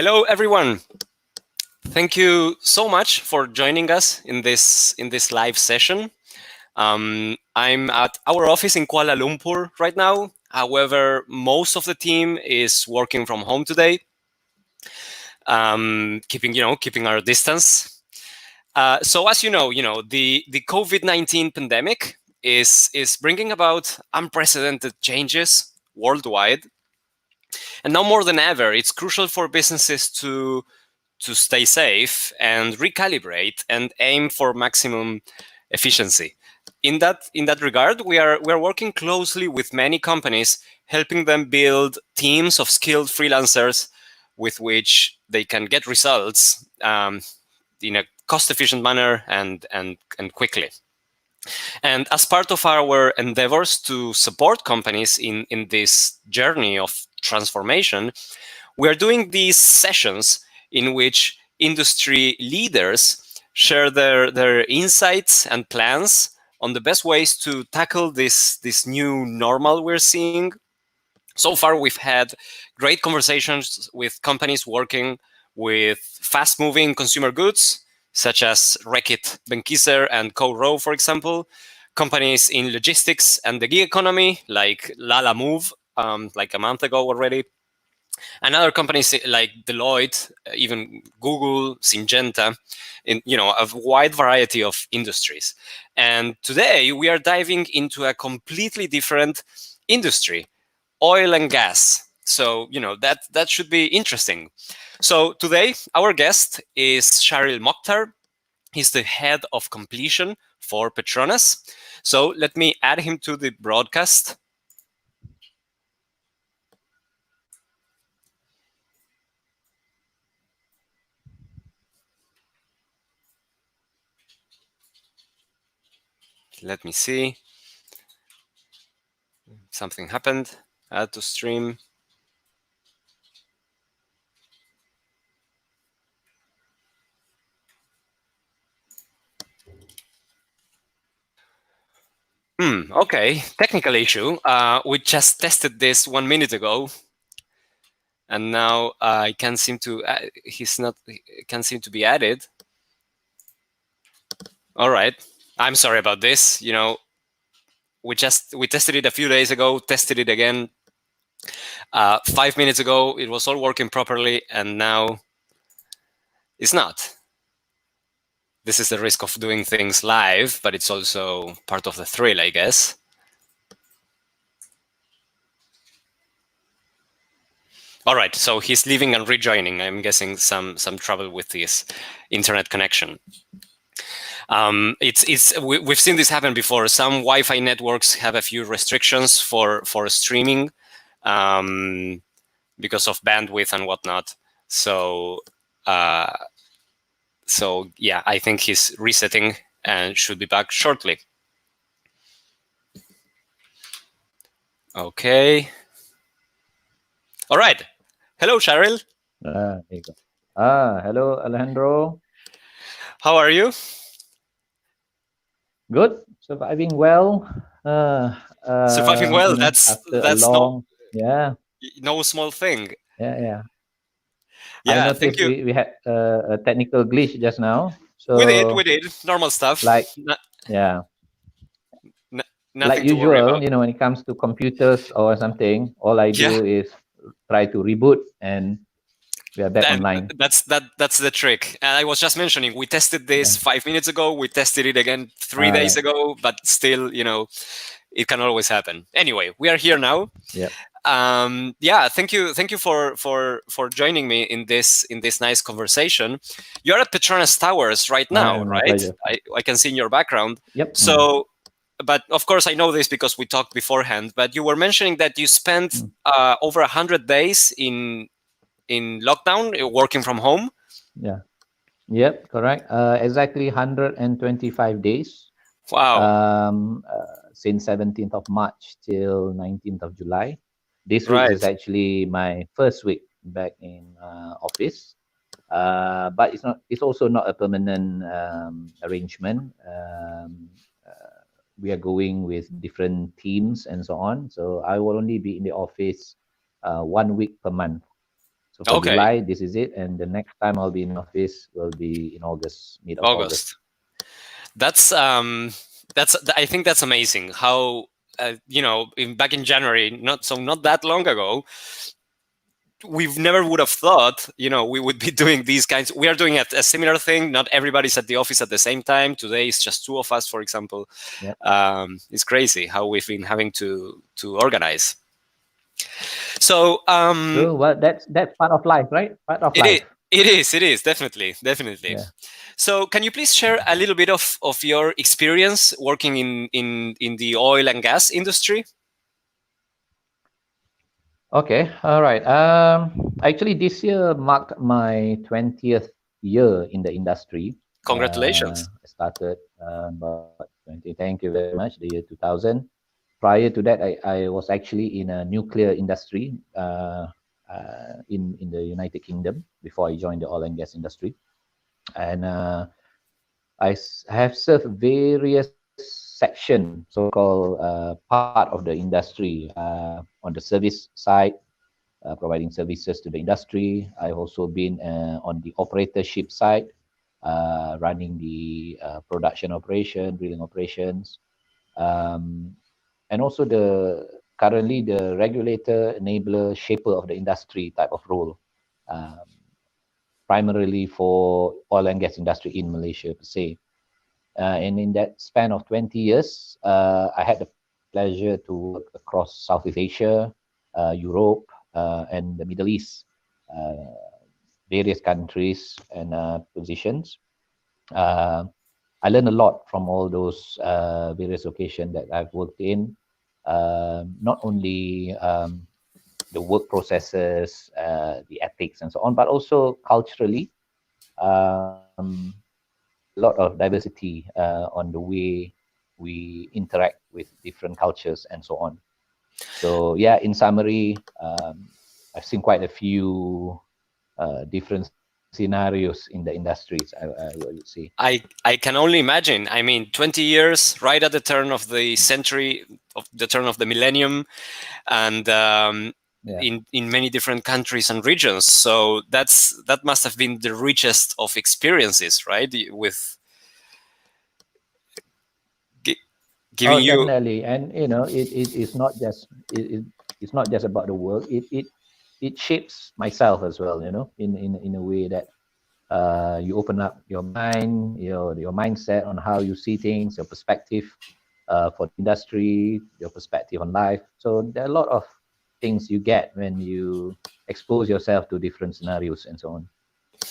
Hello, everyone. Thank you so much for joining us in this live session. I'm at our office in Kuala Lumpur right now. However, most of the team is working from home today, keeping our distance. So as you know, the COVID-19 pandemic is bringing about unprecedented changes worldwide, and now more than ever, it's crucial for businesses to stay safe and recalibrate and aim for maximum efficiency. In that regard, we are working closely with many companies, helping them build teams of skilled freelancers with which they can get results in a cost-efficient manner and quickly. And as part of our endeavors to support companies in this journey of transformation, we are doing these sessions in which industry leaders share their insights and plans on the best ways to tackle this new normal we're seeing. So far, we've had great conversations with companies working with fast-moving consumer goods, such as Reckitt Benckiser and Co-Row, for example, companies in logistics and the gig economy, like Lala Move, like a month ago already, and other companies like Deloitte, even Google, Syngenta, in a wide variety of industries. And today we are diving into a completely different industry, oil and gas. So that should be interesting. So today our guest is Shahril Mokhtar. He's the head of completion for PETRONAS. So let me add him to the broadcast. Let me see. Something happened. Add to stream. Okay, technical issue. We just tested this 1 minute ago, and now I can't seem to. Can't seem to be added. All right, I'm sorry about this. We tested it a few days ago. Tested it again 5 minutes ago. It was all working properly, and now it's not. This is the risk of doing things live, but it's also part of the thrill, I guess. All right, so he's leaving and rejoining. I'm guessing some trouble with his internet connection. We've seen this happen before. Some Wi-Fi networks have a few restrictions for streaming because of bandwidth and whatnot. So yeah, I think he's resetting and should be back shortly. Okay. All right. Hello, Shahril. There you go. Hello, Alejandro. How are you? Good. Surviving well. Surviving well. That's long, no small thing. Yeah. Yeah. I noticed thank you. We had a technical glitch just now. So we did normal stuff. Like usual, when it comes to computers or something, all I do is try to reboot and we are back online. That's the trick. And I was just mentioning, we tested this 5 minutes ago. We tested it again 3 days ago, but still, it can always happen. Anyway, we are here now. Yeah. Thank you for joining me in this nice conversation. You're at Petronas Towers right now, right? I can see in your background. Yep. So, but of course I know this because we talked beforehand. But you were mentioning that you spent over 100 days in lockdown, working from home. Yeah. Yep. Correct. Exactly 125 days. Wow. Since 17th of March till 19th of July. This week is actually my first week back in office, but it's also not a permanent arrangement. We are going with different teams and so on. So I will only be in the office 1 week per month. So for Okay, July, this is it, and the next time I'll be in office will be in August, mid of August. August. That's I think that's amazing. How back in January, not that long ago, we've never would have thought we would be doing these kinds. We are doing a similar thing. Not everybody's at the office at the same time. Today it's just two of us, for example. Yeah. It's crazy how we've been having to organize. So True. Well, that's part of life, right? Part of it is. life. It is definitely. Yeah. So can you please share a little bit of your experience working in the oil and gas industry? Okay. All right. Actually, this year marked my 20th year in the industry. Congratulations. I started about 20. Thank you very much. The year 2000. Prior to that, I was actually in a nuclear industry in the United Kingdom before I joined the oil and gas industry. And have served various section, so-called part of the industry on the service side, providing services to the industry. I've also been on the operatorship side, running the production operation, drilling operations, um, and also the currently the regulator, enabler, shaper of the industry type of role, um, primarily for oil and gas industry in Malaysia per se. And in that span of 20 years, I had the pleasure to work across Southeast Asia, Europe, and the Middle East, uh, various countries and positions. Uh, I learned a lot from all those various occasions that I've worked in. Not only the work processes, the ethics, and so on, but also culturally. Um, a lot of diversity on the way we interact with different cultures and so on. So yeah, in summary, I've seen quite a few different scenarios in the industries. I would say. I can only imagine. I mean, 20 years, right at the turn of the century, of the turn of the millennium, and Yeah, in many different countries and regions. So that must have been the richest of experiences, right? With gi- oh giving you definitely. And you know, it is not just it's not just about the work. It shapes myself as well, you know, in a way that you open up your mind, your mindset on how you see things, your perspective for the industry, your perspective on life. So there are a lot of things you get when you expose yourself to different scenarios and so on.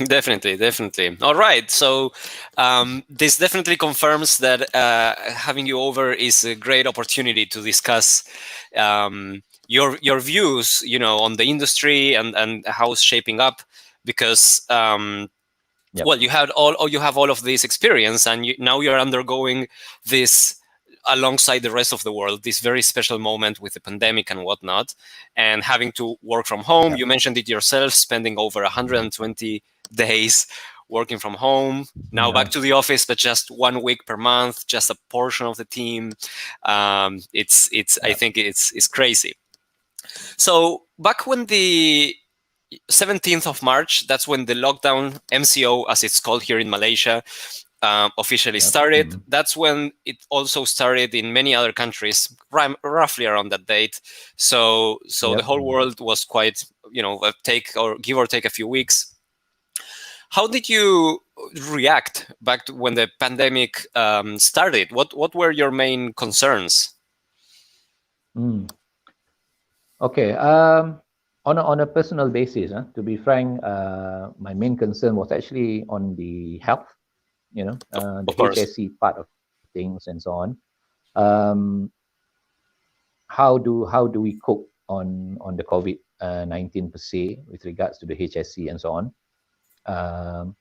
definitely. All right. So this definitely confirms that having you over is a great opportunity to discuss your views, on the industry and how it's shaping up, because Yep. well, you have all of this experience, and now you're undergoing this alongside the rest of the world, this very special moment with the pandemic and whatnot, and having to work from home. Yep. You mentioned it yourself, spending over 120 days working from home, now Yeah. back to the office, but just 1 week per month, just a portion of the team. It's I Yep. think it's crazy. So back when the 17th of March, that's when the lockdown, MCO as it's called here in Malaysia, officially Yep. started. Mm. That's when it also started in many other countries, roughly around that date. So the Yep. whole Mm. world was quite, take or give or take a few weeks. How did you react back to when the pandemic started? What were your main concerns? Mm. Okay. On a personal basis, to be frank, my main concern was actually on the health. You know, the Of course. HSC part of things and so on. Um, how do we cope on the COVID-19 per se with regards to the HSC and so on? Um,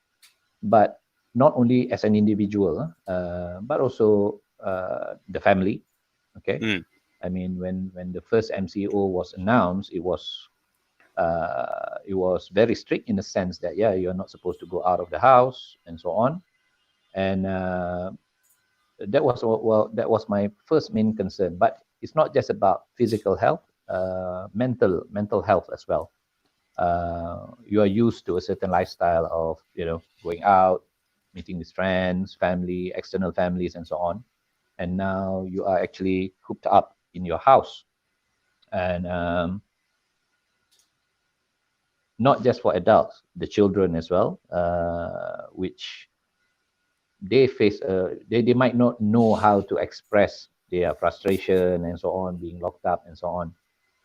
but not only as an individual, but also the family. Okay, Mm, I mean when the first MCO was announced, it was very strict in the sense that yeah, you're not supposed to go out of the house and so on. And that was my first main concern. But it's not just about physical health, mental health as well. you are used to a certain lifestyle of going out, meeting with friends, family, external families, and so on. And now you are actually cooped up in your house, and not just for adults, the children as well, which they face. They might not know how to express their frustration and so on, being locked up and so on.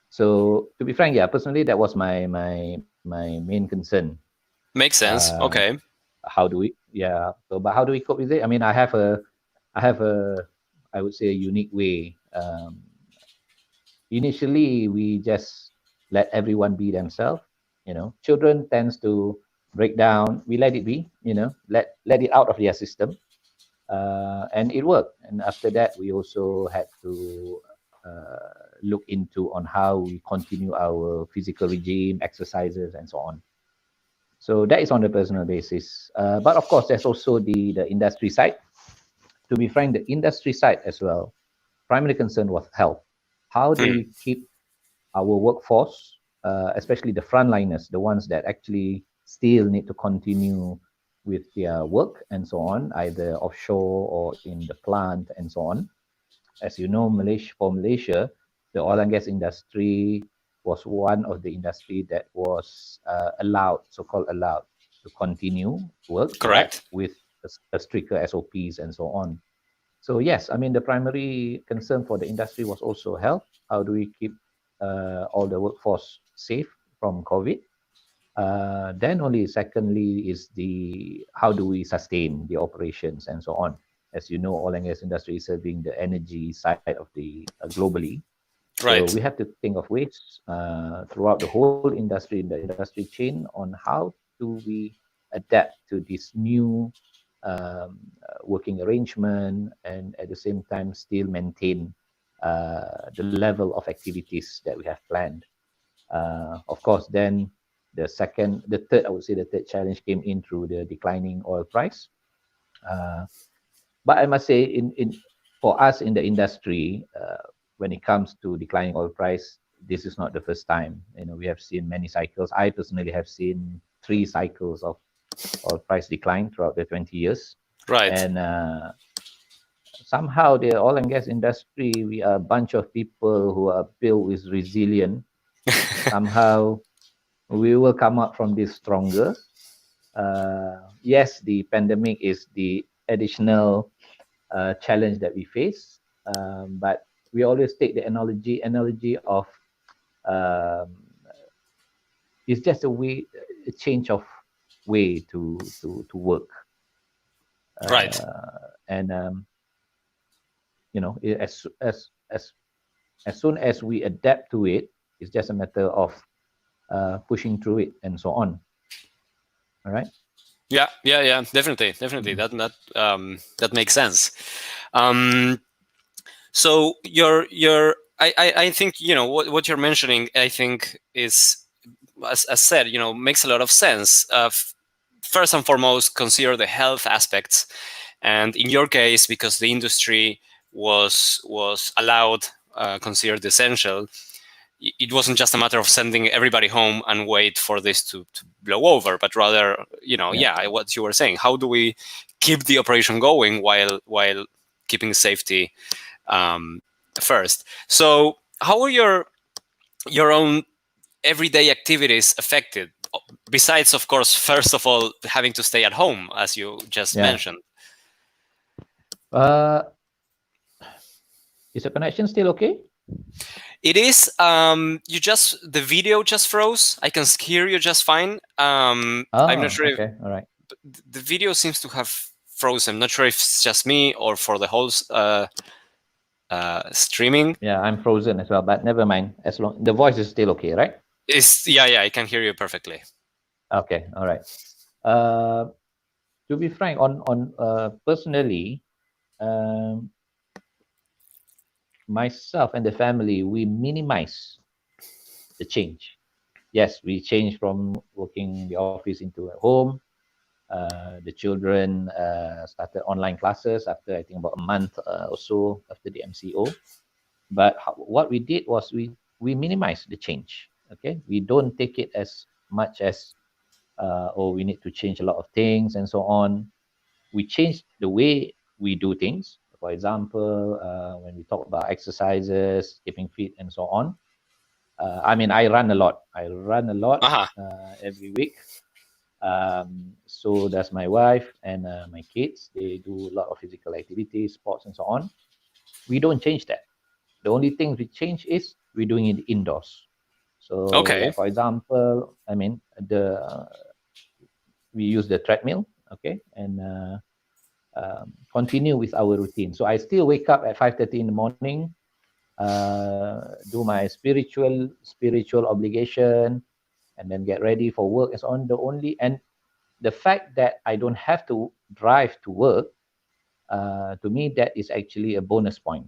So to be frank, yeah, personally, that was my main concern. Makes sense. Uh, Okay. how do we? Yeah. So, but how do we cope with it? I mean, I have a, I would say, a unique way. Initially, we just let everyone be themselves. Children tends to break down. We let it be. Let it out of their system, and it worked. And after that, we also had to look into on how we continue our physical regime, exercises, and so on. So that is on the personal basis. But of course, there's also the industry side. To be frank, the industry side as well, primary concern was health. How do Hmm. we keep our workforce, especially the frontliners, the ones that actually still need to continue with their work and so on, either offshore or in the plant and so on. As you know, Malaysia, the oil and gas industry was one of the industry that was allowed, so-called allowed, to continue work, but Correct. with a stricter SOPs and so on. So yes, I mean the primary concern for the industry was also health. How do we keep all the workforce safe from COVID? Then only secondly is the how do we sustain the operations and so on. As you know, oil and gas industry is serving the energy side of the globally. So we Right. have to think of ways throughout the whole industry, in the industry chain, on how do we adapt to this new working arrangement, and at the same time still maintain the level of activities that we have planned. Of course, then the third, I would say the third challenge came in through the declining oil price. Uh, but I must say, in for us in the industry, when it comes to declining oil price, this is not the first time. We have seen many cycles. I personally have seen 3 cycles of oil price decline throughout the 20 years. Right. And somehow the oil and gas industry, we are a bunch of people who are built with resilient. Somehow we will come out from this stronger. Yes, the pandemic is the additional challenge that we face, but we always take the analogy of um, it's just a change of way to work, Right. and as soon as we adapt to it, it's just a matter of pushing through it and so on. All right. Yeah. Yeah. Yeah. Definitely. Definitely. Mhm. That makes sense. Um, so I think what you're mentioning. I think is as said, makes a lot of sense. First and foremost, consider the health aspects, and in your case, because the industry was allowed, considered essential, it wasn't just a matter of sending everybody home and wait for this to blow over, but rather, Yeah. what you were saying, how do we keep the operation going while keeping safety um, first? So how are your own everyday activities affected, besides, of course, first of all, having to stay at home, as you just Yeah. mentioned? Uh, is the connection still okay? It is. The video just froze. I can hear you just fine. I'm not Oh, sure if okay. All right. the video seems to have frozen. I'm not sure if it's just me or for the whole streaming. Yeah, I'm frozen as well, but never mind. As long the voice is still okay, right? Is Yeah, yeah, I can hear you perfectly. Okay. All right. Uh, to be frank, on personally, um, myself and the family, we minimize the change. Yes, we changed from working the office into a home. The children started online classes after I think about a month or so after the MCO. But what we did was we minimize the change. Okay, we don't take it as much as we need to change a lot of things and so on. We change the way we do things. For example, when we talk about exercises, keeping fit, and so on. I mean, I run a lot. I run a lot Uh-huh. every week. So does my wife and my kids. They do a lot of physical activities, sports, and so on. We don't change that. The only thing we change is we're doing it indoors. So, Okay. like for example, I mean, the we use the treadmill, okay, and continue with our routine. So I still wake up at 5:30 in the morning, do my spiritual obligation, and then get ready for work. And so on. The fact that I don't have to drive to work, to me, that is actually a bonus point.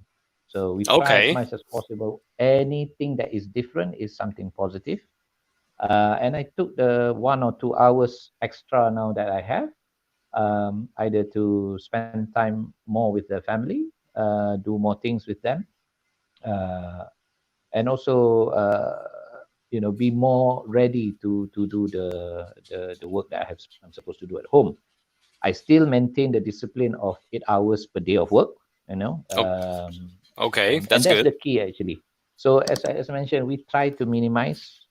So we try as Okay. much as possible. Anything that is different is something positive. And I took the 1 or 2 hours extra now that I have, either to spend time more with the family, do more things with them, uh, and also be more ready to do the work that I'm supposed to do at home. I still maintain the discipline of 8 hours per day of work, you know, O- um, okay. and That's that's good. the key actually. So as I mentioned, we try to minimize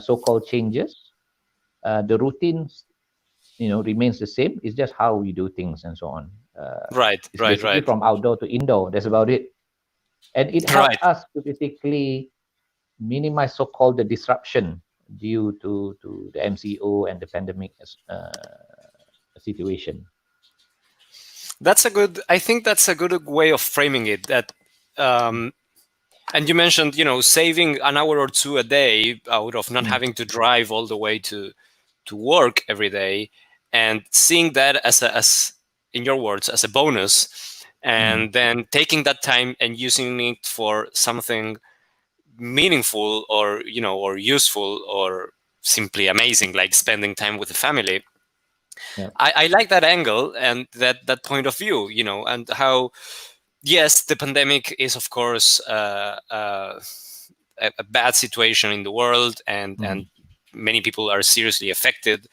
so-called changes. The routines, remains the same. It's just how we do things and so on. Right. It's Right. basically Right. from outdoor to indoor. That's about it. And it helped Right. us to basically minimize so-called the disruption due to the MCO and the pandemic situation. That's a good. I think that's a good way of framing it. That, um, and you mentioned, saving an hour or two a day out of not Mm, having to drive all the way to work every day, and seeing that as in your words, as a bonus, mm, and then taking that time and using it for something meaningful, or or useful, or simply amazing, like spending time with the family. yeah. I like that angle and that point of view, and how, yes, the pandemic is, of course, a bad situation in the world, and Mm, many people are seriously affected.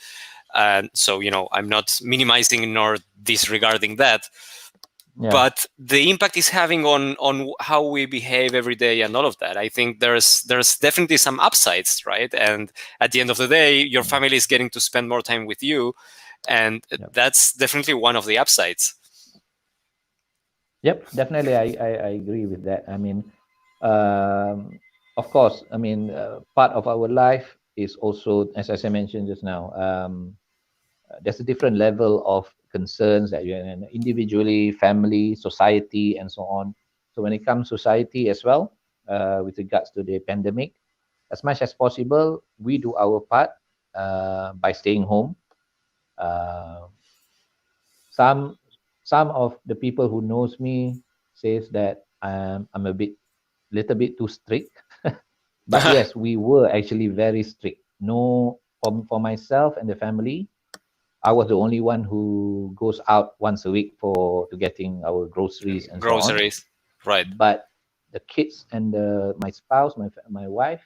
And so, I'm not minimizing nor disregarding that, yeah. but the impact is having on how we behave every day and all of that. I think there's definitely some upsides, right? And at the end of the day, your Mm, family is getting to spend more time with you, and yep. that's definitely one of the upsides. Yep. Definitely, I agree with that. I mean, um, of course, I mean, part of our life is also, as I mentioned just now, there's a different level of concerns that you have individually, family, society, and so on. So when it comes to society as well, with regards to the pandemic, as much as possible, we do our part by staying home. Uh, some some of the people who knows me says that I'm a little bit too strict. But yes, we were actually very strict. No, for myself and the family, I was the only one who goes out once a week for to getting our groceries and so on. Groceries, right? But the kids and my spouse, my wife,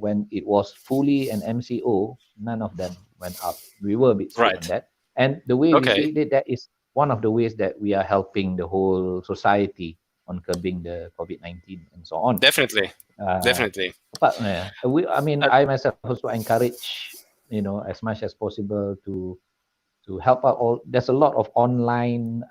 when it was fully an MCO, none of them went out. We were a bit strict on Right. that. And the way we Okay. see it, that is one of the ways that we are helping the whole society on curbing the COVID-19 and so on. Definitely. Uh, Definitely. I mean, Uh, I myself also encourage, as much as possible to help out all. There's a lot of online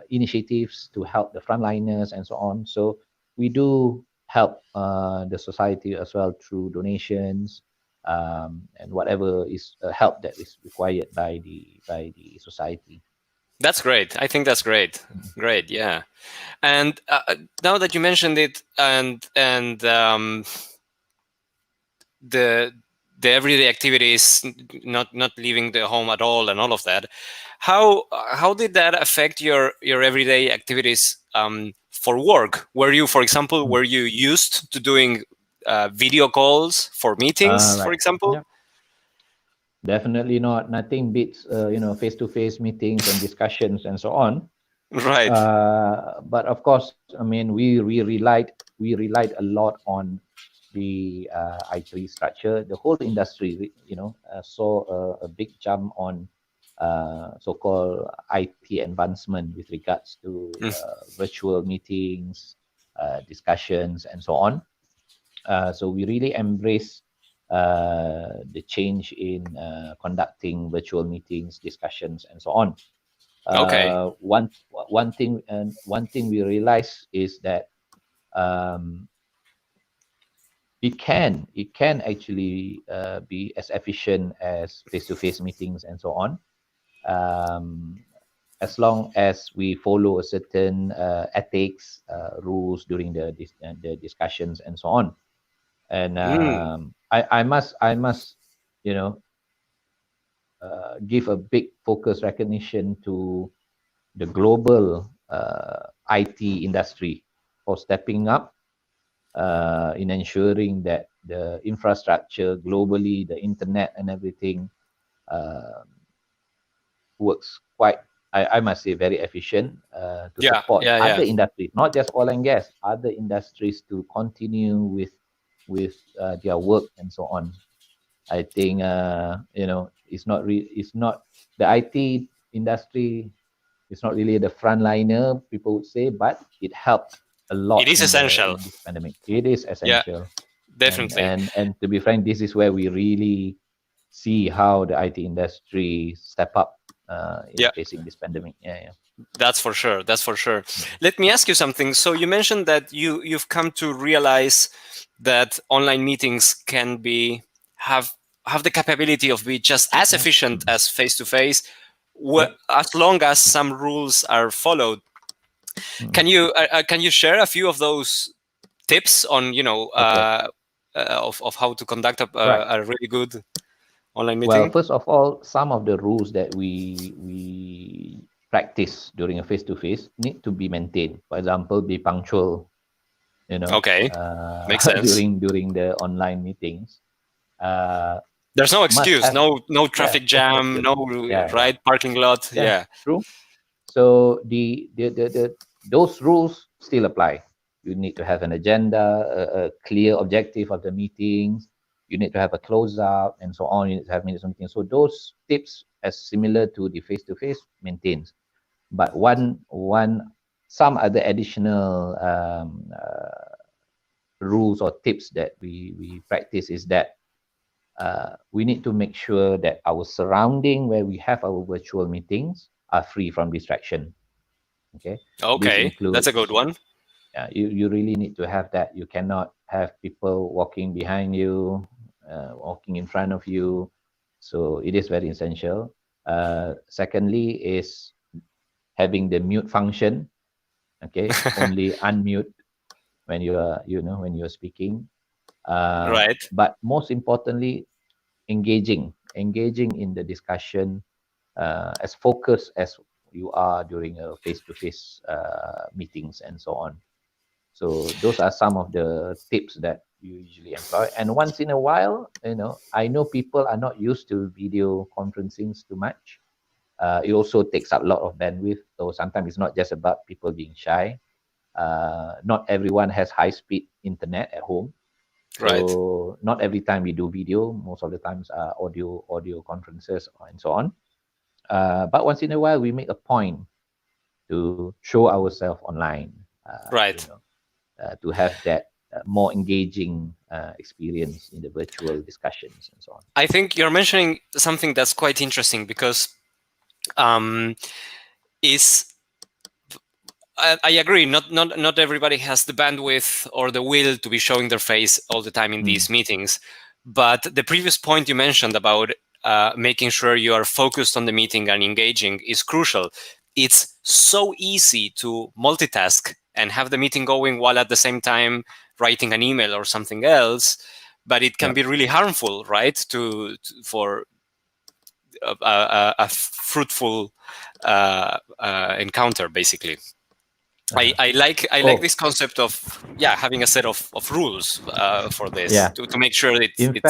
initiatives to help the frontliners and so on. So we do help the society as well through donations, and whatever is help that is required by the society. that's great. I think that's great. Mm. Great. Yeah. And now that you mentioned it, and the the everyday activities, not leaving the home at all, and all of that, how did that affect your everyday activities, for work? Were you, for example, Mm. were you used to doing video calls for meetings, for Right. example? Yeah. Definitely not. Nothing beats face-to-face meetings and discussions and so on. Right. But of course, I mean, we relied a lot on the IT structure, the whole industry, saw a big jump on so-called IT advancement with regards to Mm. virtual meetings, discussions, and so on. So we really embrace the change in conducting virtual meetings, discussions, and so on. Okay. One thing we realize is that um, it can actually be as efficient as face-to-face meetings and so on, um, as long as we follow a certain ethics rules during the discussions and so on. And Mm. I must you know give a big focus recognition to the global IT industry for stepping up in ensuring that the infrastructure globally, the internet and everything uh, works quite, I must say, very efficient to Yeah, support yeah, other yeah. industries, not just oil and gas, other industries to continue with their work and so on. I think it's not the IT industry. It's not really the frontliner, people would say, but it helped a It lot is essential. in this pandemic. It is Yeah, essential, and definitely. and and to be frank, this is where we really see how the IT industry step up in Yeah, facing this pandemic. Yeah, yeah. that's for sure. That's for sure. Let me ask you something. So you mentioned that you've come to realize that online meetings can be have have the capability of be just as efficient as face to face, Yep. as long as some rules are followed. Mm. Can you share a few of those tips on Okay. of how to conduct Right. a really good online Well, meeting? first of all, some of the rules that we practice during a face-to-face need to be maintained. For example, be punctual, Okay, makes sense. during the online meetings. Uh, There's no must excuse. have, No yeah, traffic there's no jam. excuse. No Yeah, yeah, right parking lot. yeah. Yeah. True. So the those rules still apply. You need to have an agenda, a clear objective of the meetings. You need to have a closeout and so on. You need to have minutes of meetings. So those tips, as similar to the face-to-face, maintains. But some other additional rules or tips that we practice is that we need to make sure that our surrounding where we have our virtual meetings are free from distraction. Okay, this Okay, that's a good includes, one. you really need to have that. You cannot have people walking behind you, walking in front of you. So it is very essential. Secondly is having the mute function. Okay, only unmute when you are, when you're speaking. Right, But most importantly, engaging in the discussion as focused as you are during a face-to-face meetings and so on. So those are some of the tips that you usually employ. And once in a while, I know people are not used to video conferencing too much. It also takes up a lot of bandwidth. So sometimes it's not just about people being shy. Not everyone has high-speed internet at home. right, So not every time we do video. Most of the times audio conferences and so on. But once in a while, we make a point to show ourselves online. right. To have that more engaging experience in the virtual discussions and so on. I think you're mentioning something that's quite interesting because um, is I agree. Not everybody has the bandwidth or the will to be showing their face all the time in Mm. these meetings. But the previous point you mentioned about making sure you are focused on the meeting and engaging is crucial. It's so easy to multitask and have the meeting going while at the same time writing an email or something else. But it can Yep. be really harmful, right? For a fruitful encounter, basically. Uh-huh. I like Oh, this concept of having a set of rules for this yeah. to make sure In it's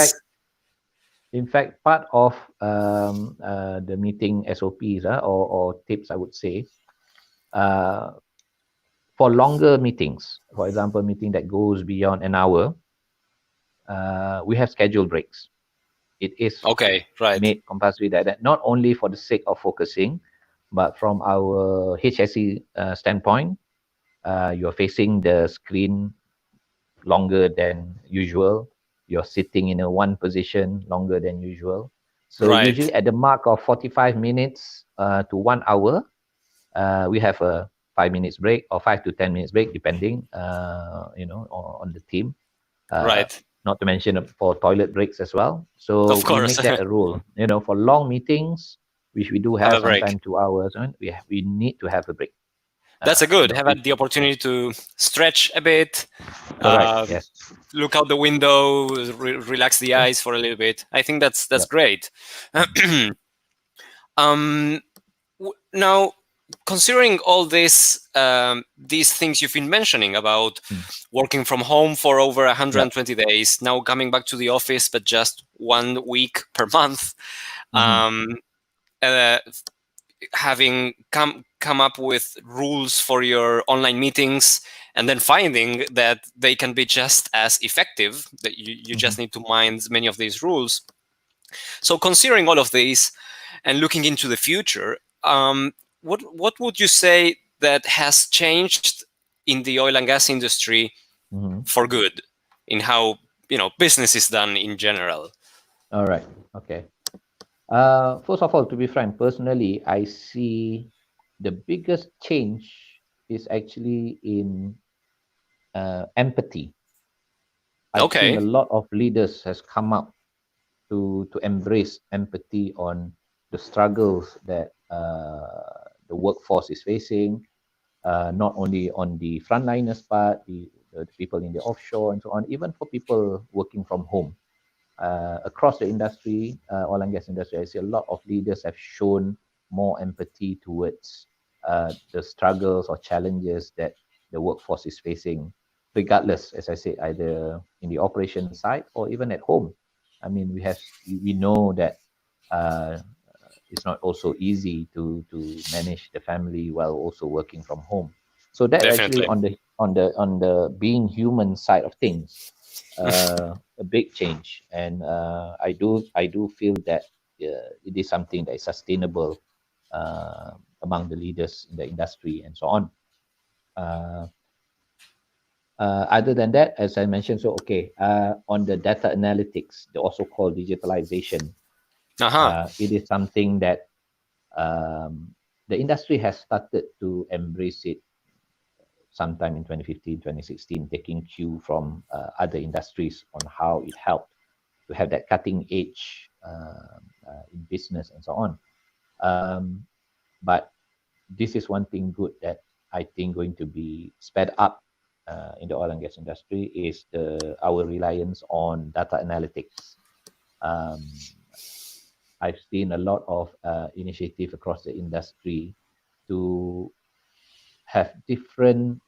fact, part of the meeting SOPs, or tips, I would say, uh, for longer meetings, for example, meeting that goes beyond an hour, we have scheduled breaks. It is Okay, right, made compulsory that not only for the sake of focusing, but from our HSE standpoint, you're facing the screen longer than usual. You're sitting in a one position longer than usual. So usually right, at the mark of 45 minutes to 1 hour, we have a 5 minutes break or 5 to 10 minutes break, depending, on the team. Uh, right. Not to mention for toilet breaks as well. So Of we course, make that a rule. For long meetings, which we do have have a break. sometimes 2 hours, and we need to have a break. That's a good. Have It, had the yeah, opportunity to stretch a bit, correct. uh, Yes. look out the window, relax the Yeah. eyes for a little bit. I think that's Yep. great. Mm. um, Now, considering all these things you've been mentioning about Mm. working from home for over Yep. 120 days, now coming back to the office, but just 1 week per month, Mm-hmm. um, uh, having come up with rules for your online meetings, and then finding that they can be just as effective, that you Mm-hmm. just need to mind many of these rules. So considering all of these and looking into the future, what would you say that has changed in the oil and gas industry Mm-hmm. for good, in how business is done in general? All right. Okay. First of all, to be frank, personally, I see the biggest change is actually in empathy. I've seen a Okay, lot of leaders has come up to embrace empathy on the struggles that the workforce is facing, not only on the frontliners part, the people in the offshore and so on, even for people working from home. Across the industry, oil and gas industry, I see a lot of leaders have shown more empathy towards the struggles or challenges that the workforce is facing, regardless, as I said, either in the operation side or even at home. I mean, we know that uh, it's not also easy to manage the family while also working from home. So that actually definitely. on the being human side of things, a big change, and I do feel that it is something that is sustainable among the leaders in the industry and so on. Uh, Other than that, as I mentioned, so okay, on the data analytics, the also called digitalization, Uh-huh. it is something that um, the industry has started to embrace it sometime in 2015, 2016, taking cue from other industries on how it helped to have that cutting edge in business and so on. Um, but this is one thing good that I think going to be sped up in the oil and gas industry is our reliance on data analytics. Um, I've seen a lot of initiative across the industry to have different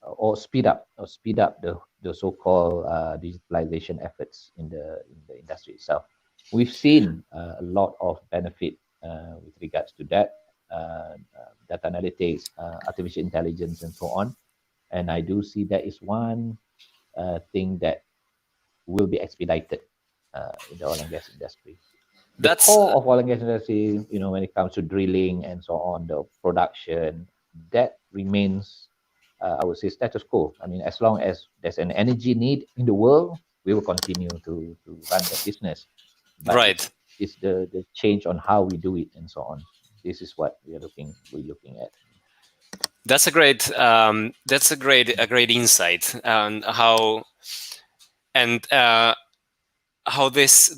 or speed up the so-called digitalization efforts in the industry itself. We've seen a lot of benefit with regards to that, data analytics, artificial intelligence, and so on. And I do see that is one thing that will be expedited in the oil and gas industry. The That's core of oil and gas industry, when it comes to drilling and so on, the production, that remains, I would say, status quo. I mean, as long as there's an energy need in the world, we will continue to run that business. But it's right. it's the change on how we do it and so on. This is what we're looking at. That's a great insight on and how this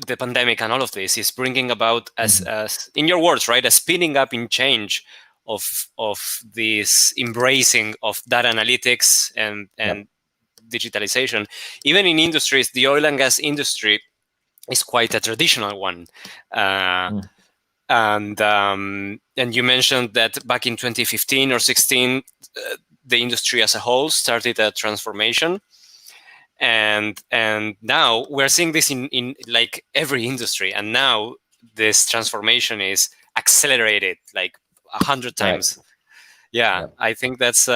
the pandemic and all of this is bringing about, Hmm. as in your words, right, a speeding up in change of this embracing of data analytics and Yep. digitalization. Even in industries, the oil and gas industry is quite a traditional one. Uh, Mm. and you mentioned that back in 2015 or 16, the industry as a whole started a transformation, and now we're seeing this in like every industry, and now this transformation is accelerated like 100 Right. times. Yeah, Yep. I think that's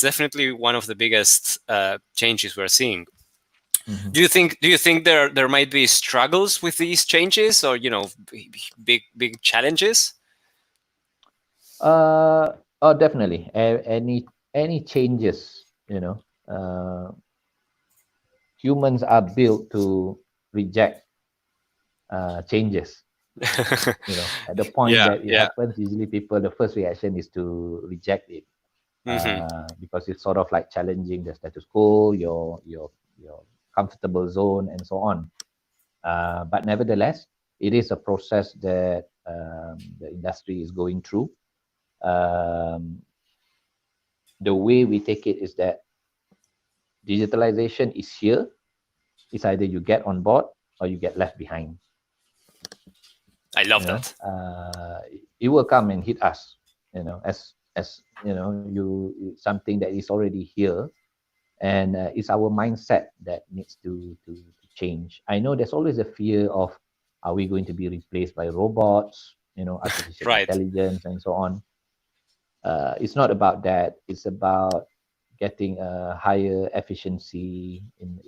definitely one of the biggest changes we're seeing. Mhm. Do you think there might be struggles with these changes, or big challenges? Oh, definitely. Any changes, humans are built to reject changes. At the point Yeah, that it yeah. happens, usually people, the first reaction is to reject it, Hmm. because it's sort of like challenging the status quo, your comfortable zone, and so on. But nevertheless, it is a process that the industry is going through. Um, the way we take it is that digitalization is here. It's either you get on board or you get left behind. I You love know, that. it will come and hit us. As you something that is already here, and it's our mindset that needs to change. I know there's always a fear of, are we going to be replaced by robots? Artificial Right. intelligence and so on. It's not about that. It's about getting a higher efficiency in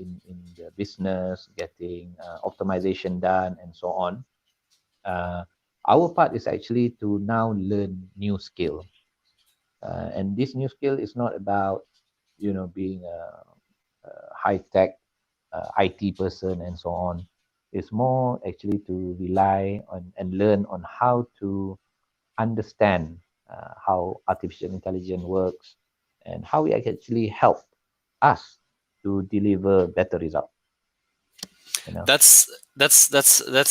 the business, getting optimization done, and so on. Uh, our part is actually to now learn new skill, and this new skill is not about being a high tech IT person and so on. It's more actually to rely on and learn on how to understand how artificial intelligence works and how it actually help us to deliver better result. You know. That's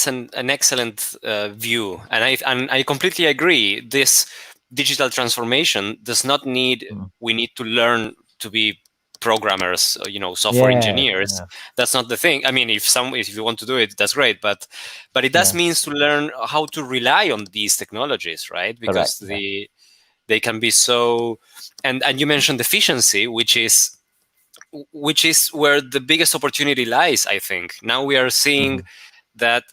an excellent view, and I completely agree. This digital transformation does not need Mm. we need to learn to be programmers, software Yes. engineers. Yeah. That's not the thing. I mean, if you want to do it, that's great, but it does Yeah. means to learn how to rely on these technologies, right? Correct. Because Yeah. they can be so, and you mentioned efficiency, which is where the biggest opportunity lies. I think now we are seeing Hmm. that,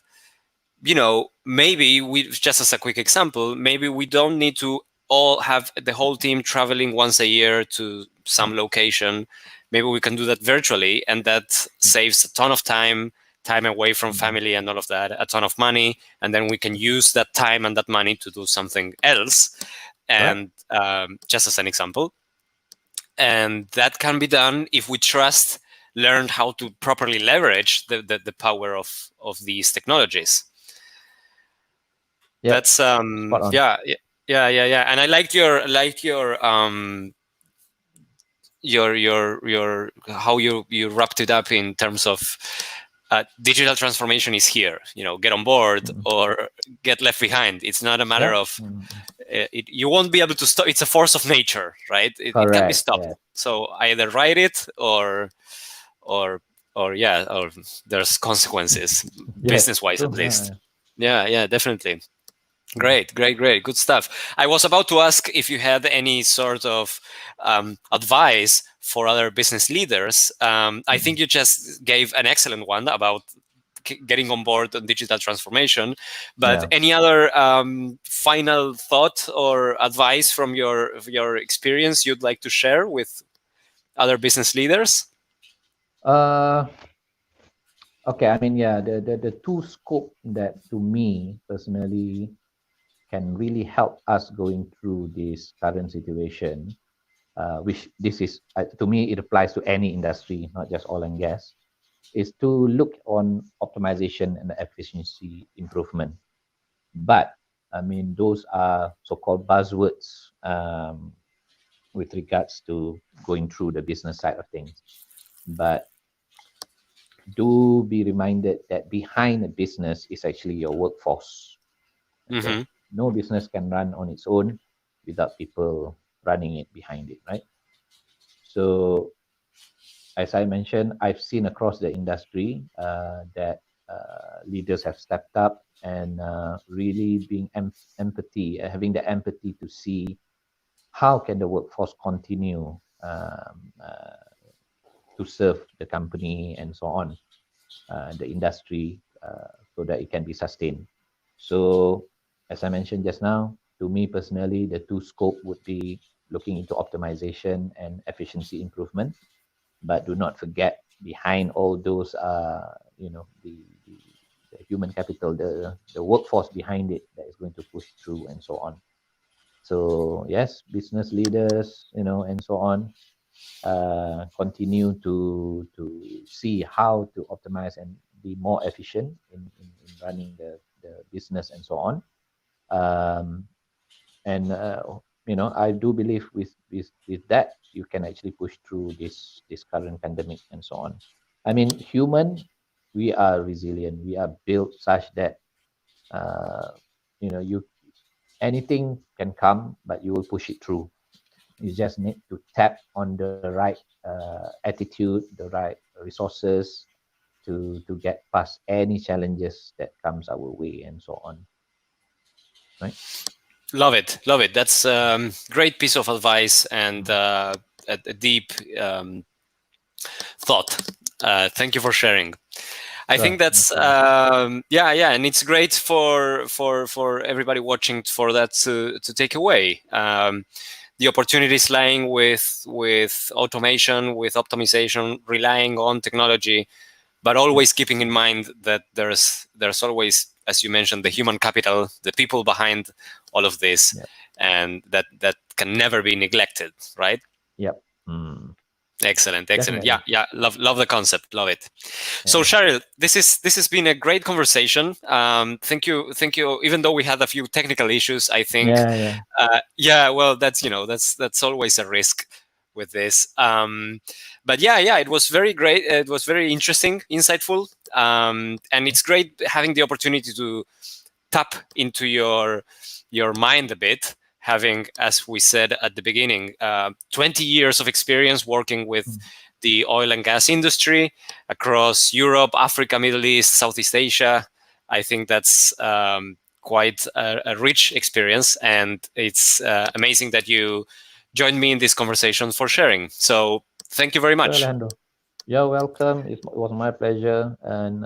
maybe we, just as a quick example, maybe we don't need to all have the whole team traveling once a year to some location. Maybe we can do that virtually, and that saves a ton of time away from Hmm. family and all of that, a ton of money, and then we can use that time and that money to do something else. Correct. And just as an example, and that can be done if we trust learned how to properly leverage the power of these technologies. Yep. That's Spot on. yeah, yeah. And I liked your how you wrapped it up in terms of digital transformation is here. Get on board Hmm. or get left behind. It's not a matter Yep. of Hmm. you won't be able to stop. It's a force of nature, right? It can be Correct. stopped. Yeah. So either ride it or or there's consequences, Yes. business wise True. at least. Yeah, definitely. Great, good stuff. I was about to ask if you had any sort of advice for other business leaders. I Hmm. think you just gave an excellent one about getting on board on digital transformation. But Yeah. any other final thought or advice from your experience you'd like to share with other business leaders? Uh, okay. I mean, yeah, the two scope that to me personally can really help us going through this current situation, which this is, to me, it applies to any industry, not just oil and gas, is to look on optimization and efficiency improvement. But I mean, those are so-called buzzwords, with regards to going through the business side of things. But do be reminded that behind a business is actually your workforce. Okay, Hmm. no business can run on its own without people running it behind it, right? So as I mentioned, I've seen across the industry that leaders have stepped up and really being empathy, having the empathy to see how can the workforce continue to serve the company and so on, the industry, so that it can be sustained. So, as I mentioned just now, to me personally, the two scope would be looking into optimization and efficiency improvement, but do not forget behind all those the human capital, the workforce behind it that is going to push through and so on. So yes, business leaders, and so on, continue to see how to optimize and be more efficient in running the business and so on. Um, and I do believe with that you can actually push through this current pandemic and so on. I mean, human, we are resilient. We are built such that uh, you anything can come, but you will push it through. You just need to tap on the right attitude, the right resources to get past any challenges that comes our way and so on. Right? Love it, love it. That's great piece of advice and a deep thought. Thank you for sharing. I Sure, think no that's problem. yeah, and it's great for everybody watching for that to take away. The opportunities lying with automation, with optimization, relying on technology, but Yep, always keeping in mind that there's always, as you mentioned, the human capital, the people behind all of this, yep, and that can never be neglected, right? yep. Mm, Excellent, excellent. Yeah, definitely. yeah. Love the concept. Love it. So, Yeah. Shahril, this has been a great conversation. Thank you, thank you. Even though we had a few technical issues, I think, Yeah, yeah. yeah. Well, that's that's always a risk with this. But yeah, yeah. It was very great. It was very interesting, insightful, and it's great having the opportunity to tap into your mind a bit, having, as we said at the beginning, 20 years of experience working with Mm, the oil and gas industry across Europe, Africa, Middle East, Southeast Asia. I think that's quite a rich experience, and it's amazing that you joined me in this conversation for sharing. So thank you very sure, much. Alejandro. You're welcome. It was my pleasure, and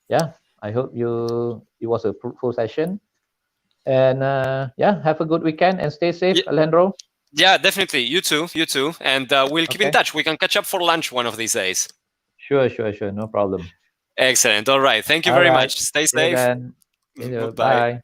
yeah, I hope it was a fruitful session. And yeah, have a good weekend and stay safe, Alejandro. Yeah, definitely. You too. You too. And we'll keep in Okay. touch. We can catch up for lunch one of these days. Sure, sure, sure. No problem. Excellent. All right. Thank you All very right. much. Stay See you safe. then. See you. Bye. Bye.